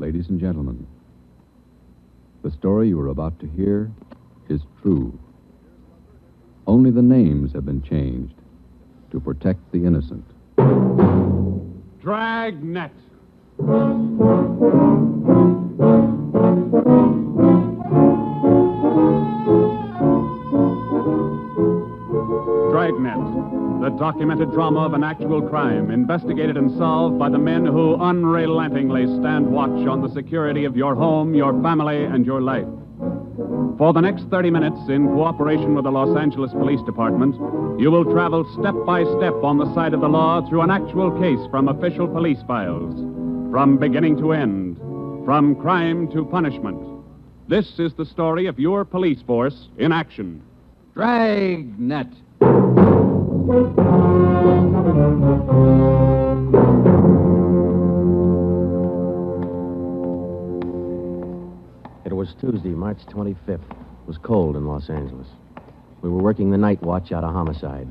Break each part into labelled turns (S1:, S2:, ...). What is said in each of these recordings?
S1: Ladies and gentlemen, the story you are about to hear is true. Only the names have been changed to protect the innocent.
S2: Dragnet. Dragnet, the documented drama of an actual crime, investigated and solved by the men who unrelentingly stand watch on the security of your home, your family, and your life. For the next 30 minutes, in cooperation with the Los Angeles Police Department, you will travel step by step on the side of the law through an actual case from official police files, from beginning to end, from crime to punishment. This is the story of your police force in action.
S1: Dragnet.
S3: It was Tuesday, March 25th. It was cold in Los Angeles. We were working the night watch out of homicide.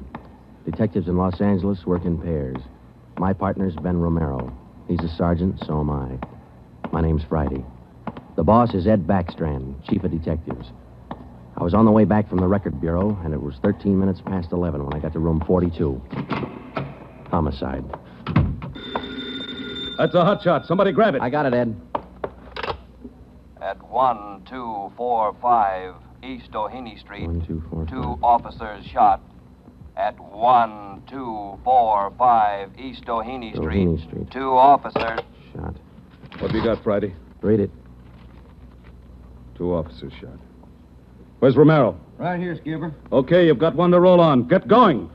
S3: Detectives in Los Angeles work in pairs. My partner's Ben Romero. He's a sergeant, so am I. My name's Friday. The boss is Ed Backstrand, chief of detectives. I was on the way back from the record bureau, and it was 13 minutes past 11 when I got to room 42. Homicide.
S4: That's a hot shot. Somebody grab it.
S3: I got it, Ed.
S5: At 1245 East Doheny Street,
S3: 1, 2, 4,
S5: 2
S3: 5.
S5: officers shot. At 1245 East Doheny
S3: Doheny
S5: Street,
S3: Street.
S5: 2 officers.
S3: Shot.
S4: What have you got, Friday?
S3: Read it.
S4: 2 officers shot. Where's Romero?
S6: Right here, Skipper.
S4: Okay, you've got one to roll on. Get going.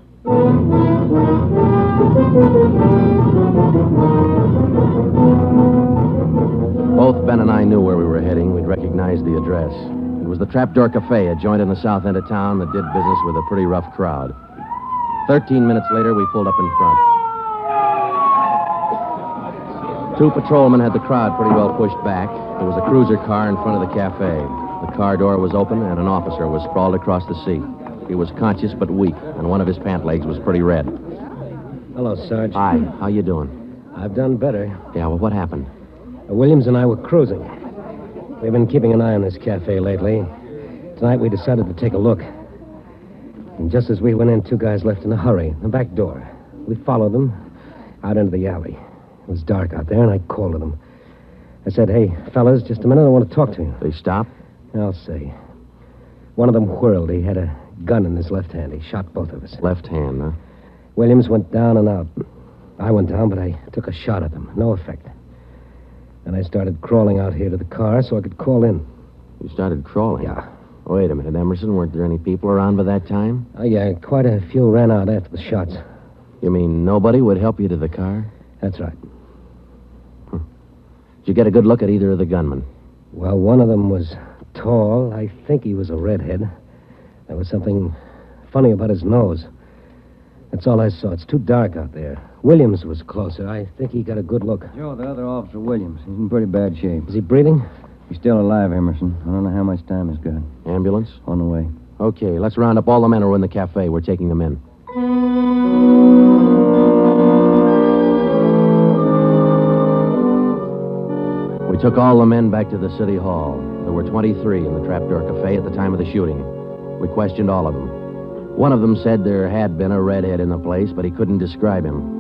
S3: Both Ben and I knew where we were heading. We'd recognized the address. It was the Trapdoor Cafe, a joint in the south end of town that did business with a pretty rough crowd. 13 minutes later, we pulled up in front. 2 patrolmen had the crowd pretty well pushed back. There was a cruiser car in front of the cafe. The car door was open, and an officer was sprawled across the seat. He was conscious but weak, and one of his pant legs was pretty red.
S6: Hello, Sarge.
S3: Hi, how you doing?
S6: I've done better.
S3: Yeah, well, what happened?
S6: Williams and I were cruising. We've been keeping an eye on this cafe lately. Tonight we decided to take a look. And just as we went in, 2 guys left in a hurry, the back door. We followed them out into the alley. It was dark out there, and I called to them. I said, "Hey, fellas, just a minute, I want to talk to you."
S3: They stopped?
S6: I'll say. One of them whirled. He had a gun in his left hand. He shot both of us.
S3: Left hand, huh?
S6: Williams went down and out. I went down, but I took a shot at them. No effect. Then I started crawling out here to the car so I could call in.
S3: You started crawling?
S6: Yeah.
S3: Wait a minute, Emerson. Weren't there any people around by that time?
S6: Yeah, quite a few ran out after the shots.
S3: You mean nobody would help you to the car?
S6: That's right.
S3: Did you get a good look at either of the gunmen?
S6: Well, one of them was tall. I think he was a redhead. There was something funny about his nose. That's all I saw. It's too dark out there. Williams was closer. I think he got a good look.
S7: Joe, the other officer, Williams. He's in pretty bad shape.
S6: Is he breathing?
S7: He's still alive, Emerson. I don't know how much time he's got.
S3: Ambulance?
S7: On the way.
S3: Okay, let's round up all the men who are in the cafe. We're taking them in. We took all the men back to the city hall. There were 23 in the Trapdoor Cafe at the time of the shooting. We questioned all of them. One of them said there had been a redhead in the place, but he couldn't describe him.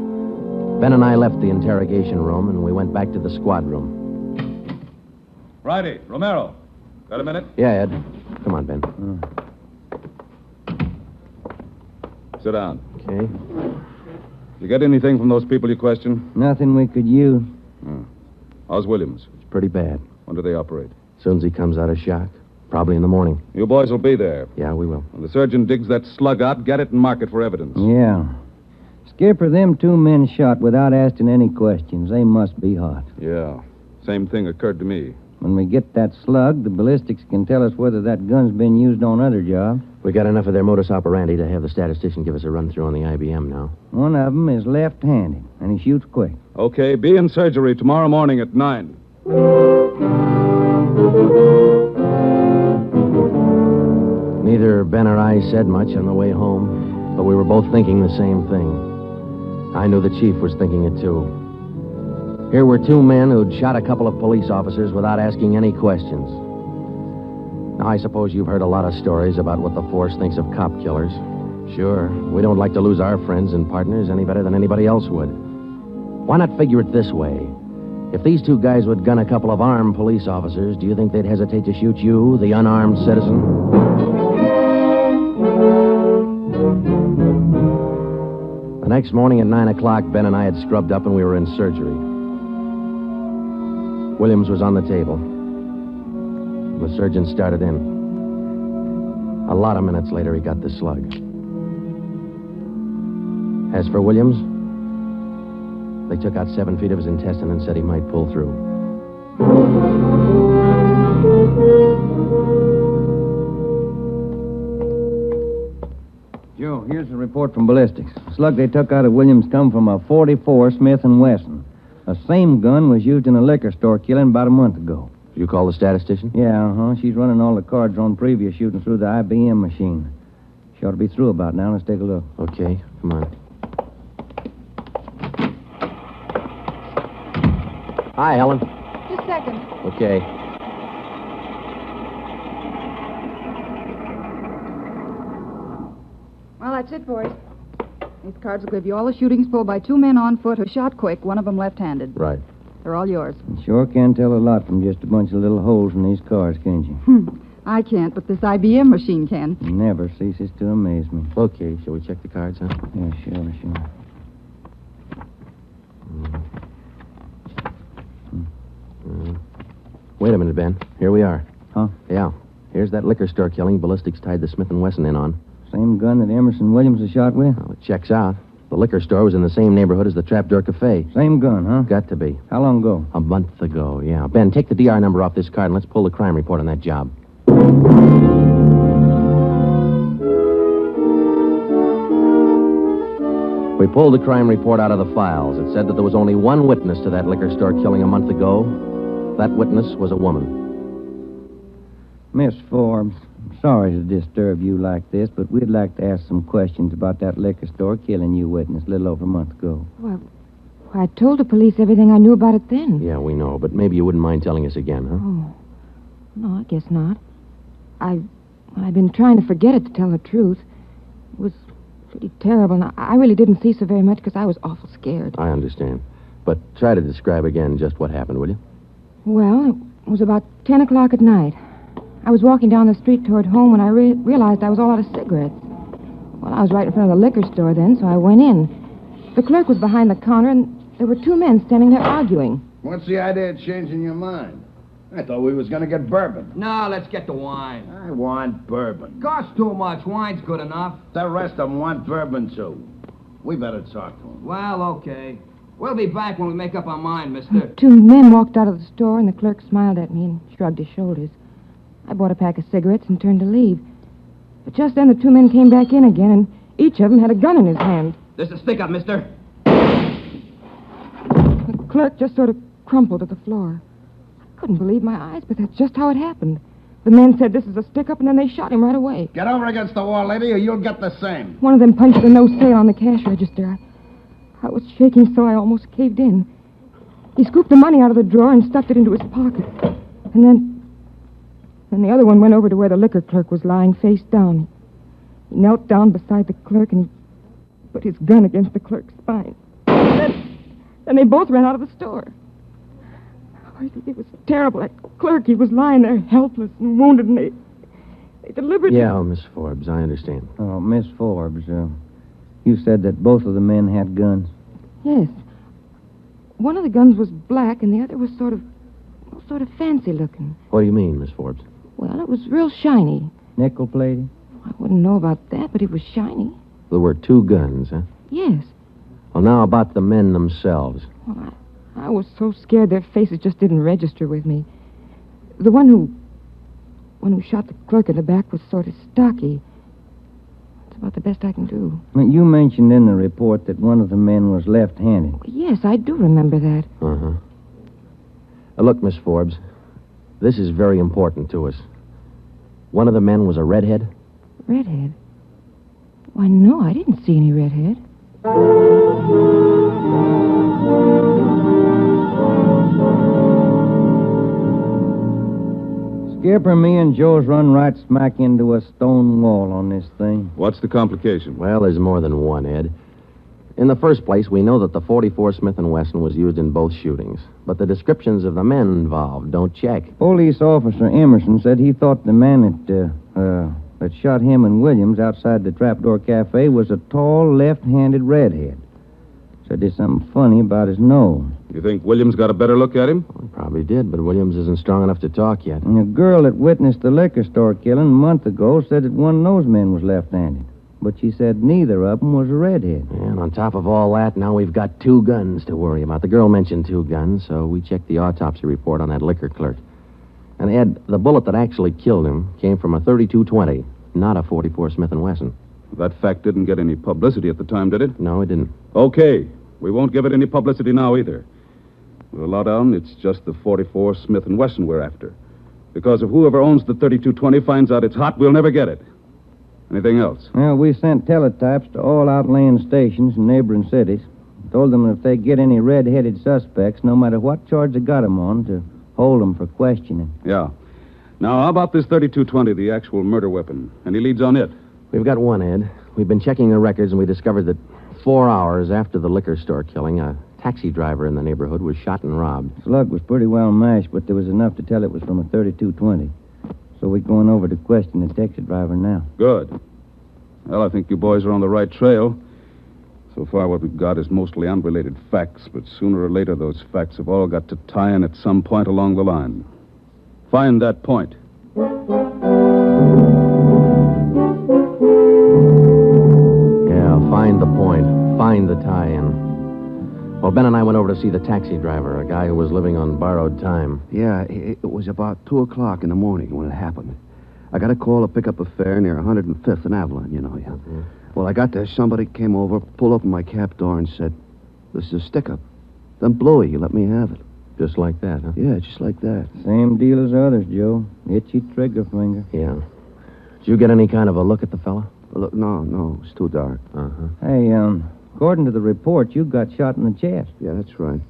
S3: Ben and I left the interrogation room, and we went back to the squad room.
S4: Friday, Romero. Got a minute?
S3: Yeah, Ed. Come on, Ben.
S4: Sit down.
S3: Okay.
S4: You get anything from those people you questioned?
S7: Nothing we could use.
S4: How's Williams?
S3: It's pretty bad.
S4: When do they operate?
S3: As soon as he comes out of shock. Probably in the morning.
S4: You boys will be there.
S3: Yeah, we will.
S4: When the surgeon digs that slug out, get it and mark it for evidence.
S7: Yeah. Skipper, them 2 men shot without asking any questions. They must be hot.
S4: Yeah. Same thing occurred to me.
S7: When we get that slug, the ballistics can tell us whether that gun's been used on other jobs.
S3: We got enough of their modus operandi to have the statistician give us a run-through on the IBM now.
S7: One of them is left-handed, and he shoots quick.
S4: Okay, be in surgery tomorrow morning at 9.
S3: Neither Ben or I said much on the way home, but we were both thinking the same thing. I knew the chief was thinking it, too. Here were two men who'd shot a couple of police officers without asking any questions. Now, I suppose you've heard a lot of stories about what the force thinks of cop killers. Sure, we don't like to lose our friends and partners any better than anybody else would. Why not figure it this way? If these two guys would gun a couple of armed police officers, do you think they'd hesitate to shoot you, the unarmed citizen? The next morning at 9 o'clock, Ben and I had scrubbed up and we were in surgery. Williams was on the table. The surgeon started in. A lot of minutes later, he got the slug. As for Williams, they took out 7 feet of his intestine and said he might pull through.
S7: Joe, here's the report from ballistics. The slug they took out of Williams come from a .44 Smith & Wesson. The same gun was used in a liquor store killing about a month ago.
S3: You call the statistician?
S7: Yeah, She's running all the cards on previous shooting through the IBM machine. She ought to be through about now. Let's take a look.
S3: Okay, come on. Hi, Helen.
S8: Just a second.
S3: Okay.
S8: Well, that's it, boys. These cards will give you all the shootings pulled by 2 men on foot who shot quick, one of them left-handed.
S3: Right.
S8: They're all yours.
S7: You sure can tell a lot from just a bunch of little holes in these cards, can't you?
S8: I can't, but this IBM machine can.
S7: It never ceases to amaze me.
S3: Okay, shall we check the cards, huh?
S7: Yeah, sure.
S3: Wait a minute, Ben. Here we are.
S7: Huh?
S3: Yeah. Here's that liquor store killing ballistics tied the Smith & Wesson in on.
S7: Same gun that Emerson Williams was shot with?
S3: Well, it checks out. The liquor store was in the same neighborhood as the Trapdoor Cafe.
S7: Same gun, huh?
S3: Got to be.
S7: How long ago?
S3: A month ago, yeah. Ben, take the DR number off this card and let's pull the crime report on that job. We pulled the crime report out of the files. It said that there was only one witness to that liquor store killing a month ago. That witness was a woman.
S7: Miss Forbes, I'm sorry to disturb you like this, but we'd like to ask some questions about that liquor store killing you witnessed a little over a month ago.
S8: Well, I told the police everything I knew about it then.
S3: Yeah, we know, but maybe you wouldn't mind telling us again, huh?
S8: Oh, no, I guess not. I've been trying to forget it, to tell the truth. It was pretty terrible, and I really didn't see so very much because I was awful scared.
S3: I understand. But try to describe again just what happened, will you?
S8: Well, it was about 10 o'clock at night. I was walking down the street toward home when I realized I was all out of cigarettes. Well, I was right in front of the liquor store then, so I went in. The clerk was behind the counter, and there were 2 men standing there arguing.
S9: What's the idea of changing your mind? I thought we was going to get bourbon.
S10: No, let's get the wine.
S9: I want bourbon.
S10: Costs too much. Wine's good enough.
S9: The rest of them want bourbon, too. We better talk to them.
S10: Well, okay. We'll be back when we make up our mind, mister.
S8: 2 men walked out of the store, and the clerk smiled at me and shrugged his shoulders. I bought a pack of cigarettes and turned to leave. But just then, the 2 men came back in again, and each of them had a gun in his hand.
S10: This is stick up, mister.
S8: The clerk just sort of crumpled to the floor. I couldn't believe my eyes, but that's just how it happened. The men said this is a stick-up, and then they shot him right away.
S9: Get over against the wall, lady, or you'll get the same.
S8: One of them punched the no sale on the cash register. I was shaking so I almost caved in. He scooped the money out of the drawer and stuffed it into his pocket. And then the other one went over to where the liquor clerk was lying face down. He knelt down beside the clerk and he put his gun against the clerk's spine. Then they both ran out of the store. Oh, it was terrible. That clerk, he was lying there helpless and wounded, and they deliberately...
S3: Yeah, Miss Forbes, I understand.
S7: Oh, Miss Forbes, you said that both of the men had guns.
S8: Yes. One of the guns was black, and the other was sort of fancy looking.
S3: What do you mean, Miss Forbes?
S8: Well, it was real shiny.
S7: Nickel-plated?
S8: I wouldn't know about that, but it was shiny.
S3: There were 2 guns, huh?
S8: Yes.
S3: Well, now about the men themselves.
S8: Well, I was so scared their faces just didn't register with me. The one who shot the clerk in the back was sort of stocky. That's about the best I can do.
S7: Well, you mentioned in the report that one of the men was left-handed.
S8: Yes, I do remember that.
S3: Uh-huh. Look, Miss Forbes, this is very important to us. One of the men was a redhead?
S8: Redhead? Why, no, I didn't see any redhead.
S7: Skipper, me and Joe's run right smack into a stone wall on this thing.
S4: What's the complication?
S3: Well, there's more than one, Ed. In the first place, we know that the .44 Smith & Wesson was used in both shootings. But the descriptions of the men involved don't check.
S7: Police officer Emerson said he thought the man that shot him and Williams outside the Trapdoor Cafe was a tall, left-handed redhead. Said there's something funny about his nose.
S4: You think Williams got a better look at him?
S3: Well, he probably did, but Williams isn't strong enough to talk yet.
S7: And a girl that witnessed the liquor store killing a month ago said that one of those men was left-handed. But she said neither of them was a redhead.
S3: And on top of all that, now we've got 2 guns to worry about. The girl mentioned 2 guns, so we checked the autopsy report on that liquor clerk. And, Ed, the bullet that actually killed him came from a .32-20, not a .44 Smith & Wesson.
S4: That fact didn't get any publicity at the time, did it?
S3: No, it didn't.
S4: Okay. We won't give it any publicity now, either. With a lowdown, it's just the .44 Smith & Wesson we're after. Because if whoever owns the .32-20 finds out it's hot, we'll never get it. Anything else?
S7: Well, we sent teletypes to all outlying stations in neighboring cities. Told them if they get any red-headed suspects, no matter what charge they got them on, to hold them for questioning.
S4: Yeah. Now, how about this .32-20, the actual murder weapon? Any leads on it?
S3: We've got one, Ed. We've been checking the records, and we discovered that 4 hours after the liquor store killing, a taxi driver in the neighborhood was shot and robbed.
S7: Slug was pretty well mashed, but there was enough to tell it was from a .32-20. So we're going over to question the taxi driver now.
S4: Good. Well, I think you boys are on the right trail. So far, what we've got is mostly unrelated facts, but sooner or later, those facts have all got to tie in at some point along the line. Find that point.
S3: Yeah, find the point. Find the tie-in. Well, Ben and I went over to see the taxi driver, a guy who was living on borrowed time.
S11: Yeah, it was about 2 o'clock in the morning when it happened. I got a call to pick up a fare near 105th and Avalon, you know. Yeah. Mm-hmm. Well, I got there. Somebody came over, pulled open my cab door and said, "This is a stick-up." Then Bluey, you let me have it.
S3: Just like that, huh?
S11: Yeah, just like that.
S7: Same deal as others, Joe. Itchy trigger finger.
S3: Yeah. Did you get any kind of a look at the fella?
S11: Look, no, it's too dark.
S3: Uh-huh.
S7: Hey, according to the report, you got shot in the chest.
S11: Yeah, that's right.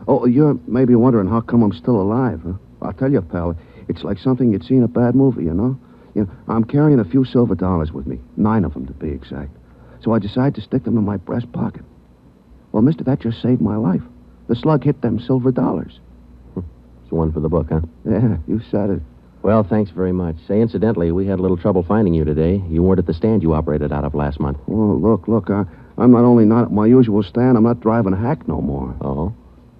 S11: Oh, you're maybe wondering how come I'm still alive, huh? I'll tell you, pal, it's like something you'd see in a bad movie, you know? I'm carrying a few silver dollars with me, 9 of them to be exact. So I decided to stick them in my breast pocket. Well, mister, that just saved my life. The slug hit them silver dollars.
S3: It's one for the book, huh?
S11: Yeah, you said it.
S3: Well, thanks very much. Say, incidentally, we had a little trouble finding you today. You weren't at the stand you operated out of last month.
S11: Well, look, I'm not only not at my usual stand, I'm not driving a hack no more.
S3: Oh?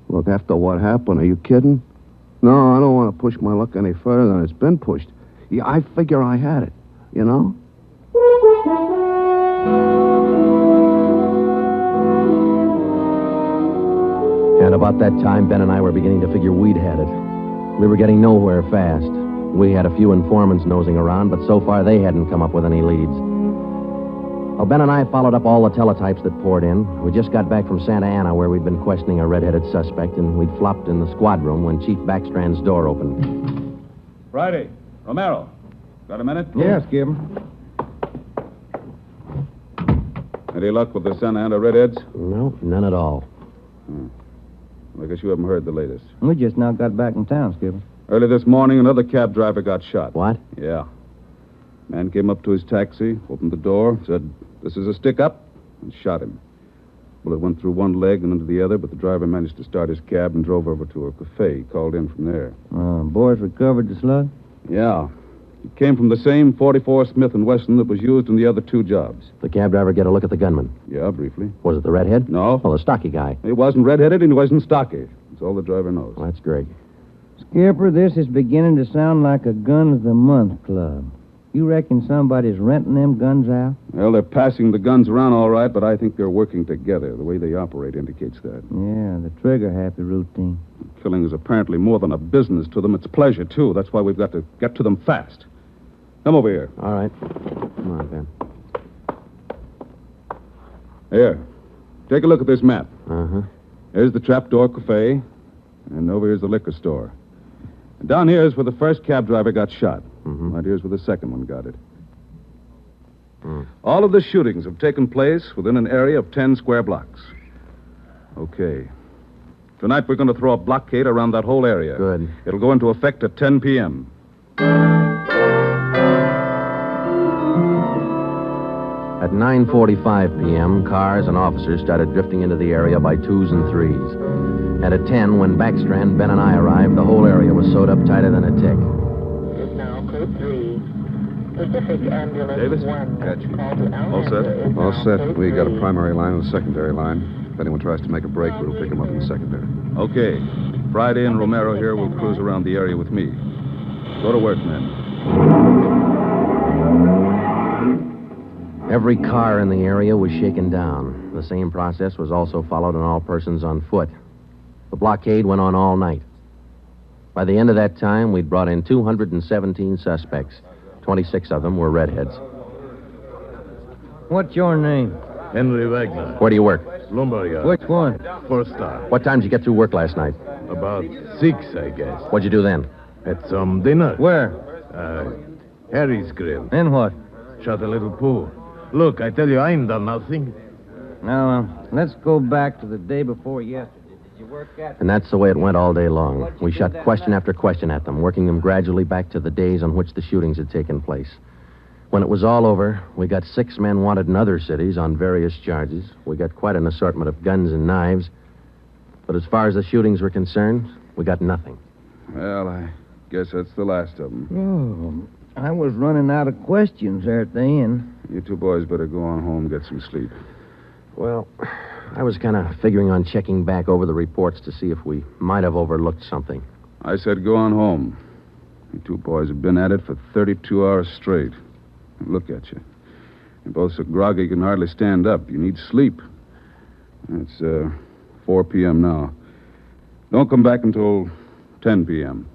S11: Look, after what happened, are you kidding? No, I don't want to push my luck any further than it's been pushed. Yeah, I figure I had it, you know?
S3: And about that time, Ben and I were beginning to figure we'd had it. We were getting nowhere fast. We had a few informants nosing around, but so far they hadn't come up with any leads. Well, Ben and I followed up all the teletypes that poured in. We just got back from Santa Ana, where we'd been questioning a red-headed suspect, and we'd flopped in the squad room when Chief Backstrand's door opened.
S4: Friday. Romero. Got a minute?
S7: Yeah, Skipper.
S4: Any luck with the Santa Ana Redheads?
S3: No, none at all.
S4: I guess you haven't heard the latest.
S7: We just now got back in town, Skipper.
S4: Early this morning, another cab driver got shot.
S3: What?
S4: Yeah. Man came up to his taxi, opened the door, said, "This is a stick-up," and shot him. Bullet went through one leg and into the other, but the driver managed to start his cab and drove over to a cafe. He called in from there.
S7: Boys recovered the slug?
S4: Yeah. It came from the same .44 Smith & Wesson that was used in the other 2 jobs.
S3: The cab driver get a look at the gunman?
S4: Yeah, briefly.
S3: Was it the redhead?
S4: No.
S3: Oh, the stocky guy.
S4: He wasn't red-headed and he wasn't stocky. That's all the driver knows.
S3: Well, that's great.
S7: Skipper, this is beginning to sound like a Gun of the Month club. You reckon somebody's renting them guns out?
S4: Well, they're passing the guns around all right, but I think they're working together. The way they operate indicates that.
S7: Yeah, the trigger-happy routine.
S4: Killing is apparently more than a business to them. It's pleasure, too. That's why we've got to get to them fast. Come over here.
S3: All right. Come on, Ben.
S4: Here. Take a look at this map.
S3: Uh-huh.
S4: Here's the Trapdoor Cafe, and over here's the liquor store. And down here is where the first cab driver got shot.
S3: Mm-hmm.
S4: Right here's where the second one got it. All of the shootings have taken place within an area of 10 square blocks. Okay. Tonight we're going to throw a blockade around that whole area.
S3: Good.
S4: It'll go into effect at 10 p.m.
S3: At 9:45 p.m., cars and officers started drifting into the area by twos and threes. And at 10, when Backstrand, Ben, and I arrived, the whole area was sewed up tighter than a tick.
S12: Now, code 3. Pacific Ambulance
S4: Davis?
S12: 1.
S4: Got you.
S12: Call to
S4: All set?
S12: Alhambra
S4: All
S12: is now
S4: set.
S12: code
S4: We got a
S12: 3.
S4: primary line and a secondary line. If anyone tries to make a break, we'll pick them up in the secondary. Okay. Friday and Romero here will cruise around the area with me. Go to work, men.
S3: Every car in the area was shaken down. The same process was also followed on all persons on foot. The blockade went on all night. By the end of that time, we'd brought in 217 suspects. 26 of them were redheads.
S7: What's your name?
S13: Henry Wagner.
S3: Where do you work?
S13: Lumberyard.
S7: Which one?
S13: First star.
S3: What time did you get through work last night?
S13: About 6, I guess.
S3: What'd you do then?
S13: Had some dinner.
S7: Where?
S13: Harry's Grill.
S7: And what?
S13: Shot a little pool. Look, I tell you, I ain't done nothing.
S7: Now, let's go back to the day before yesterday. Did you work at...
S3: And that's the way it went all day long. We shot question after question at them, working them gradually back to the days on which the shootings had taken place. When it was all over, we got 6 men wanted in other cities on various charges. We got quite an assortment of guns and knives. But as far as the shootings were concerned, we got nothing.
S4: Well, I guess that's the last of them.
S7: Oh, I was running out of questions there at the end.
S4: You two boys better go on home and get some sleep.
S3: Well, I was kind of figuring on checking back over the reports to see if we might have overlooked something.
S4: I said go on home. You two boys have been at it for 32 hours straight. Look at you. You're both so groggy you can hardly stand up. You need sleep. It's 4 p.m. now. Don't come back until 10 p.m.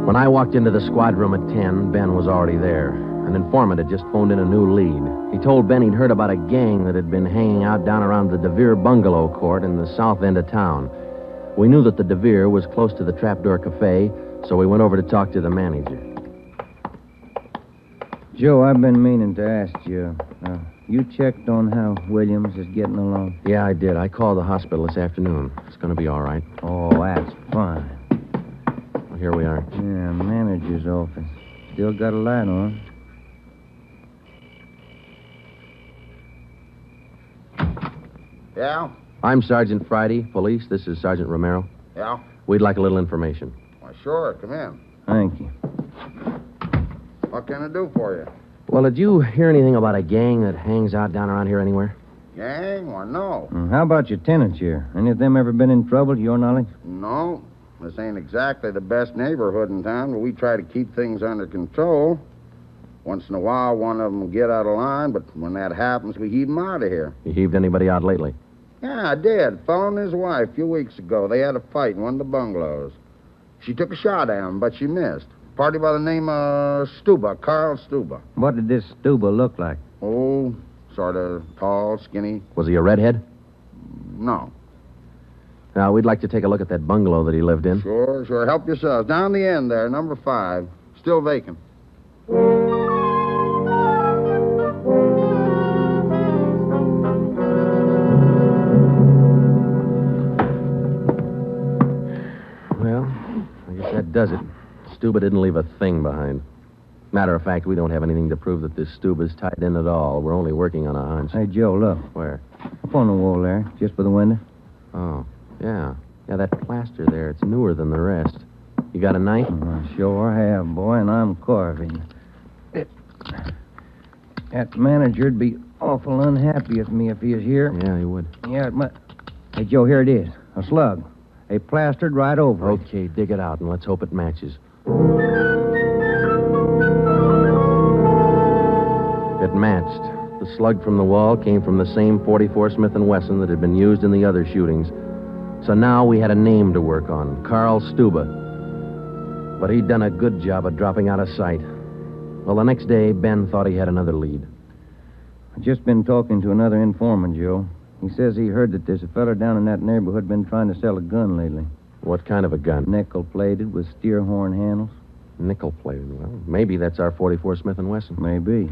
S3: When I walked into the squad room at 10, Ben was already there. An informant had just phoned in a new lead. He told Ben he'd heard about a gang that had been hanging out down around the DeVere bungalow court in the south end of town. We knew that the DeVere was close to the Trapdoor Cafe, so we went over to talk to the manager.
S7: Joe, I've been meaning to ask you. You checked on how Williams is getting along?
S3: Yeah, I did. I called the hospital this afternoon. It's going to be all right.
S7: Oh, that's fine.
S3: Well, here we are.
S7: Yeah, manager's office. Still got a light on.
S11: Yeah?
S3: I'm Sergeant Friday, police. This is Sergeant Romero.
S11: Yeah?
S3: We'd like a little information.
S11: Why, sure. Come in.
S7: Thank you.
S11: What can I do for you?
S3: Well, did you hear anything about a gang that hangs out down around here anywhere?
S11: Gang? Why, no.
S7: How about your tenants here? Any of them ever been in trouble, to your knowledge?
S11: No. This ain't exactly the best neighborhood in town, but we try to keep things under control. Once in a while, one of them will get out of line, but when that happens, we heave them out of here.
S3: You heaved anybody out lately?
S11: Yeah, I did. Fellow and his wife a few weeks ago. They had a fight in one of the bungalows. She took a shot at him, but she missed. Party by the name of Stuba, Carl Stuba.
S7: What did this Stuba look like?
S11: Oh, sort of tall, skinny.
S3: Was he a redhead?
S11: No.
S3: Now, we'd like to take a look at that bungalow that he lived in.
S11: Sure. Help yourselves. Down the end there, number 5. Still vacant.
S3: Well, I guess that does it. Stuba didn't leave a thing behind. Matter of fact, we don't have anything to prove that this Stuba's tied in at all. We're only working on a hunch.
S7: Hey, Joe, look.
S3: Where?
S7: Up on the wall there, just by the window.
S3: Oh, yeah. Yeah, that plaster there, it's newer than the rest. You got a knife?
S7: I sure have, boy, and I'm carving. That manager'd be awful unhappy with me if he was here.
S3: Yeah, he would.
S7: Yeah, it might... Hey, Joe, here it is. A slug. They plastered right over it.
S3: Okay, dig it out, and let's hope it matches. It matched. The slug from the wall came from the same .44 Smith & Wesson that had been used in the other shootings. So now we had a name to work on, Carl Stuba. But he'd done a good job of dropping out of sight. Well, the next day, Ben thought he had another lead.
S7: I've just been talking to another informant, Joe. He says he heard that there's a fella down in that neighborhood been trying to sell a gun lately.
S3: What kind of a gun?
S7: Nickel-plated with steer horn handles.
S3: Nickel-plated. Well, maybe that's our .44 Smith & Wesson.
S7: Maybe.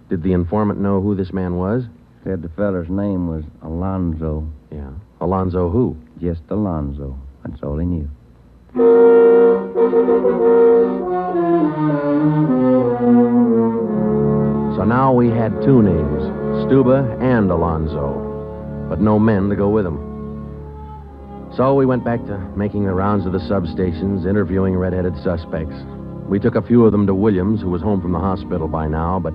S3: Did the informant know who this man was?
S7: Said the feller's name was Alonzo.
S3: Yeah. Alonzo who?
S7: Just Alonzo. That's all he knew.
S3: So now we had two names, Stuba and Alonzo, but no men to go with them. So we went back to making the rounds of the substations, interviewing red-headed suspects. We took a few of them to Williams, who was home from the hospital by now, but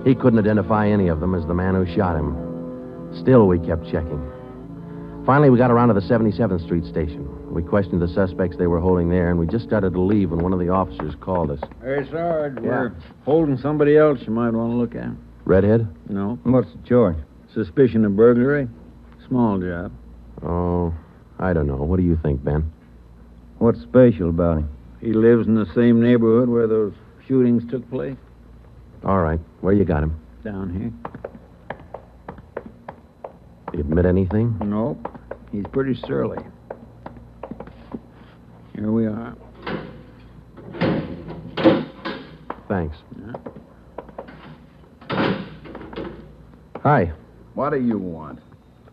S3: he couldn't identify any of them as the man who shot him. Still, we kept checking. Finally, we got around to the 77th Street station. We questioned the suspects they were holding there, and we just started to leave when one of the officers called us.
S14: Hey, Sarge, we're holding somebody else you might want to look at.
S3: Redhead?
S14: No.
S7: What's the charge?
S14: Suspicion of burglary. Small job.
S3: Oh, I don't know. What do you think, Ben?
S7: What's special about him?
S14: He lives in the same neighborhood where those shootings took place.
S3: All right. Where you got him?
S14: Down here.
S3: Did he admit anything?
S14: Nope. He's pretty surly. Here we are.
S3: Thanks. Hi.
S9: What do you want?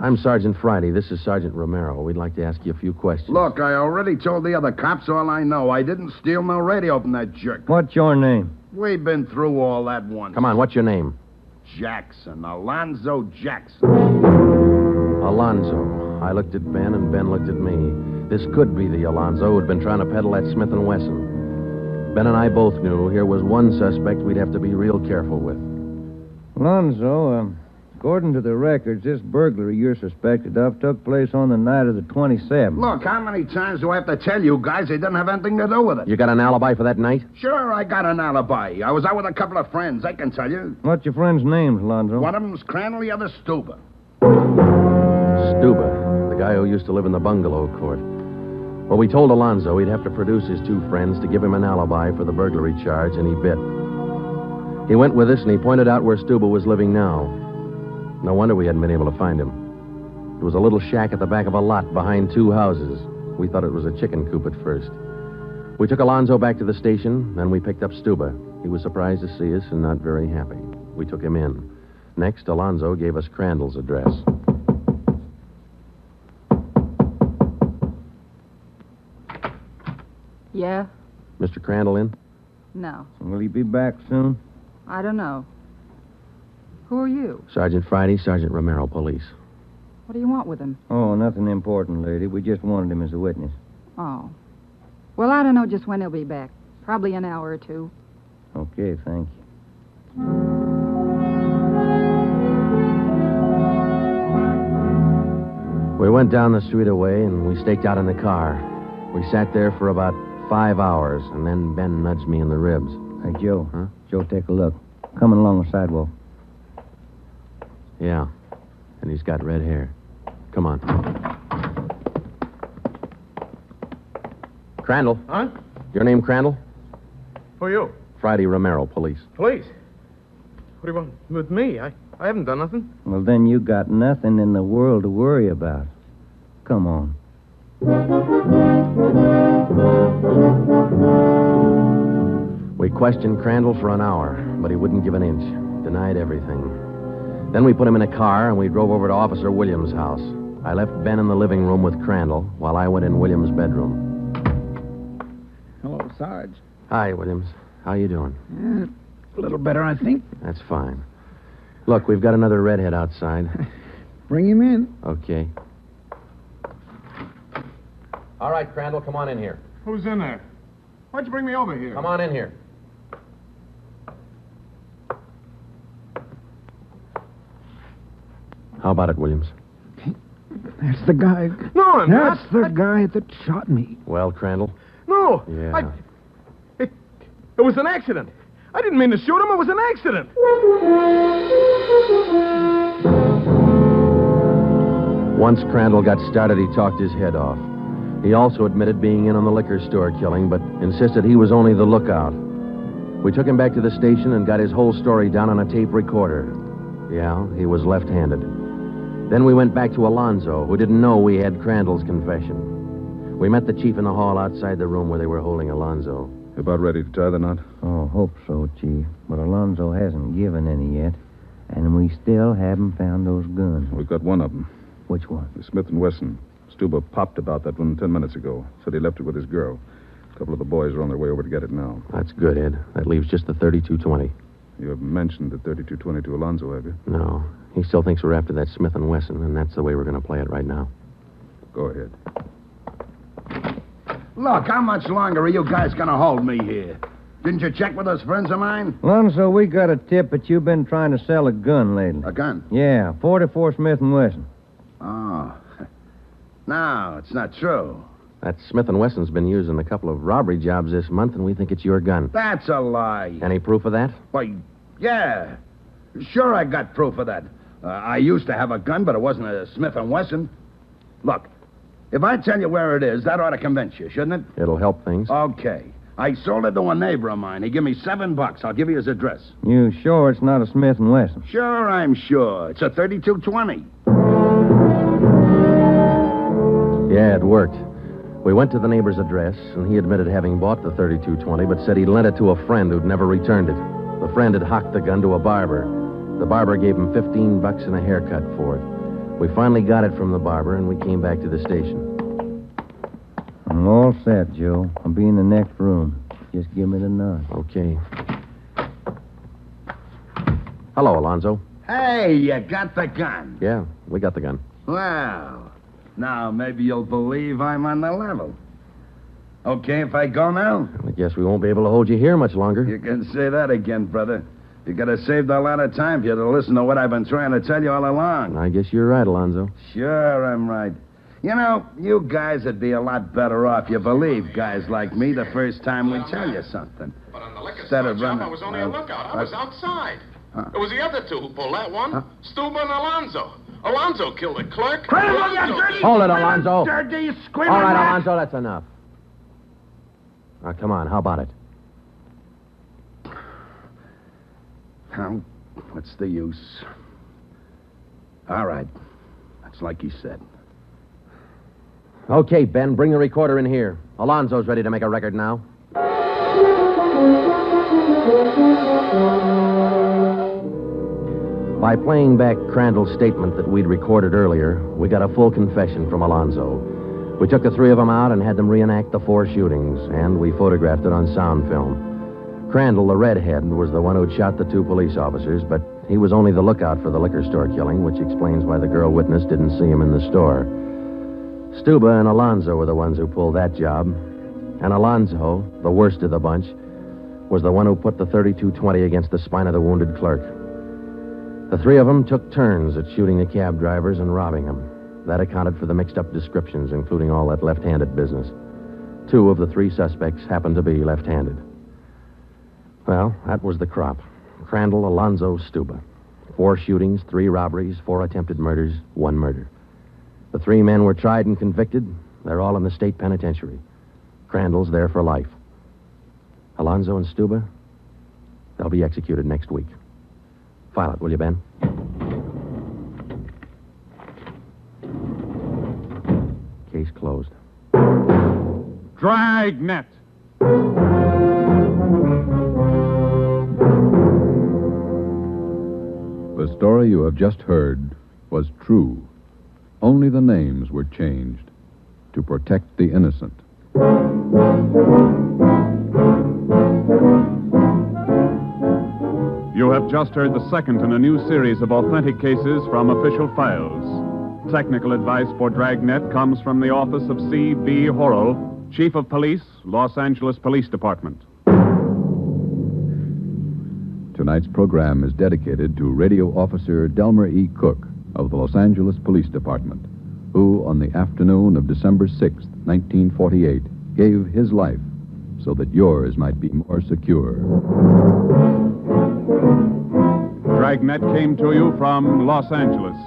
S3: I'm Sergeant Friday. This is Sergeant Romero. We'd like to ask you a few questions.
S9: Look, I already told the other cops all I know. I didn't steal no radio from that jerk.
S7: What's your name?
S9: We've been through all that once.
S3: Come on, what's your name?
S9: Jackson. Alonzo Jackson.
S3: Alonzo. I looked at Ben, and Ben looked at me. This could be the Alonzo who'd been trying to peddle that Smith & Wesson. Ben and I both knew here was one suspect we'd have to be real careful with.
S7: Alonzo, according to the records, this burglary you're suspected of took place on the night of the 27th.
S9: Look, how many times do I have to tell you guys they didn't have anything to do with it?
S3: You got an alibi for that night?
S9: Sure, I got an alibi. I was out with a couple of friends, I can tell you.
S7: What's your friends' names, Alonzo?
S9: One of them's Crandall, the other Stuba.
S3: Stuba, the guy who used to live in the bungalow court. Well, we told Alonzo he'd have to produce his two friends to give him an alibi for the burglary charge, and he bit. He went with us, and he pointed out where Stuba was living now. No wonder we hadn't been able to find him. It was a little shack at the back of a lot behind two houses. We thought it was a chicken coop at first. We took Alonzo back to the station, then we picked up Stuba. He was surprised to see us and not very happy. We took him in. Next, Alonzo gave us Crandall's address.
S15: Yeah?
S3: Mr. Crandall in?
S15: No.
S7: Will he be back soon?
S15: I don't know. Who are you?
S3: Sergeant Friday, Sergeant Romero, police.
S15: What do you want with him?
S7: Oh, nothing important, lady. We just wanted him as a witness.
S15: Oh. Well, I don't know just when he'll be back. Probably an hour or two.
S7: Okay, thank you.
S3: We went down the street away, and we staked out in the car. We sat there for about 5 hours, and then Ben nudged me in the ribs.
S7: Hey, Joe.
S3: Huh?
S7: Joe, take a look. Coming along the sidewalk.
S3: Yeah, and he's got red hair. Come on. Crandall.
S13: Huh?
S3: Your name Crandall?
S13: Who are you?
S3: Friday Romero, police.
S13: Police? What do you want with me? I haven't done nothing.
S7: Well, then you got nothing in the world to worry about. Come on.
S3: We questioned Crandall for an hour, but he wouldn't give an inch. Denied everything. Then we put him in a car, and we drove over to Officer Williams' house. I left Ben in the living room with Crandall, while I went in Williams' bedroom.
S14: Hello, Sarge.
S3: Hi, Williams. How you doing?
S14: A little better, I think.
S3: That's fine. Look, we've got another redhead outside.
S14: Bring him in.
S3: Okay. All right, Crandall, come on in here.
S9: Who's in there? Why'd you bring me over here?
S3: Come on in here. How about it, Williams?
S14: That's the guy.
S13: No, I'm not.
S14: That's the guy that shot me.
S3: Well, Crandall?
S13: No.
S3: Yeah.
S13: It was an accident. I didn't mean to shoot him. It was an accident.
S3: Once Crandall got started, he talked his head off. He also admitted being in on the liquor store killing, but insisted he was only the lookout. We took him back to the station and got his whole story down on a tape recorder. Yeah, he was left-handed. Then we went back to Alonzo, who didn't know we had Crandall's confession. We met the chief in the hall outside the room where they were holding Alonzo.
S4: You about ready to tie the knot?
S7: Oh, hope so, Chief. But Alonzo hasn't given any yet, and we still haven't found those guns.
S4: We've got one of them.
S7: Which one?
S4: The Smith & Wesson. Stuba popped about that one 10 minutes ago. Said he left it with his girl. A couple of the boys are on their way over to get it now.
S3: That's good, Ed. That leaves just the 3220.
S4: You haven't mentioned the 3220 to Alonzo, have you?
S3: No. He still thinks we're after that Smith & Wesson, and that's the way we're going to play it right now.
S4: Go ahead.
S9: Look, how much longer are you guys going to hold me here? Didn't you check with those friends of mine?
S7: Alonzo, we got a tip that you've been trying to sell a gun lately.
S9: A gun?
S7: Yeah, 44 Smith & Wesson.
S9: Oh. No, it's not true.
S3: That Smith & Wesson's been used in a couple of robbery jobs this month, and we think it's your gun.
S9: That's a lie.
S3: Any proof of that?
S9: Why, yeah. Sure, I got proof of that. I used to have a gun, but it wasn't a Smith & Wesson. Look, if I tell you where it is, that ought to convince you, shouldn't it?
S3: It'll help things.
S9: Okay. I sold it to a neighbor of mine. He gave me $7. I'll give you his address.
S7: You sure it's not a Smith & Wesson?
S9: Sure, I'm sure. It's a 3220.
S3: Yeah, it worked. We went to the neighbor's address, and he admitted having bought the 3220, but said he'd lent it to a friend who'd never returned it. The friend had hocked the gun to a barber. The barber gave him $15 and a haircut for it. We finally got it from the barber, and we came back to the station.
S7: I'm all set, Joe. I'll be in the next room. Just give me the nod.
S3: Okay. Hello, Alonzo.
S9: Hey, you got the gun.
S3: Yeah, we got the gun.
S9: Well, now maybe you'll believe I'm on the level. Okay if I go now?
S3: I guess we won't be able to hold you here much longer.
S9: You can say that again, brother. You could have saved a lot of time if you'd have listened to what I've been trying to tell you all along.
S3: I guess you're right, Alonzo.
S9: Sure, I'm right. You know, you guys would be a lot better off if you believe guys like me the first time we tell you something.
S16: But on the liquor
S9: Instead
S16: store
S9: of
S16: job,
S9: running...
S16: I was only a lookout. I was outside. It was the other two who pulled that one. Stuba and Alonzo. Alonzo killed the clerk.
S3: Hold it, Alonzo.
S9: Dirty,
S3: All right, Alonzo, that's enough. Now, come on, how about it?
S9: Now, what's the use? All right. That's like you said.
S3: Okay, Ben, bring the recorder in here. Alonzo's ready to make a record now. By playing back Crandall's statement that we'd recorded earlier, we got a full confession from Alonzo. We took the three of them out and had them reenact the 4 shootings, and we photographed it on sound film. Crandall, the redhead, was the one who'd shot the 2 police officers, but he was only the lookout for the liquor store killing, which explains why the girl witness didn't see him in the store. Stuba and Alonzo were the ones who pulled that job, and Alonzo, the worst of the bunch, was the one who put the 3220 against the spine of the wounded clerk. The 3 of them took turns at shooting the cab drivers and robbing them. That accounted for the mixed-up descriptions, including all that left-handed business. 2 of the 3 suspects happened to be left-handed. Well, that was the crop. Crandall, Alonzo, Stuba. 4 shootings, 3 robberies, 4 attempted murders, 1 murder. The 3 men were tried and convicted. They're all in the state penitentiary. Crandall's there for life. Alonzo and Stuba, they'll be executed next week. File it, will you, Ben? Case closed.
S2: Dragnet.
S1: The story you have just heard was true. Only the names were changed to protect the innocent.
S2: You have just heard the second in a new series of authentic cases from official files. Technical advice for Dragnet comes from the office of C.B. Horrell, Chief of Police, Los Angeles Police Department.
S1: Tonight's program is dedicated to Radio Officer Delmer E. Cook of the Los Angeles Police Department, who, on the afternoon of December 6, 1948, gave his life so that yours might be more secure.
S2: Dragnet came to you from Los Angeles.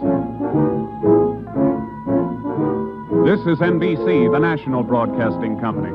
S2: This is NBC, the national broadcasting company.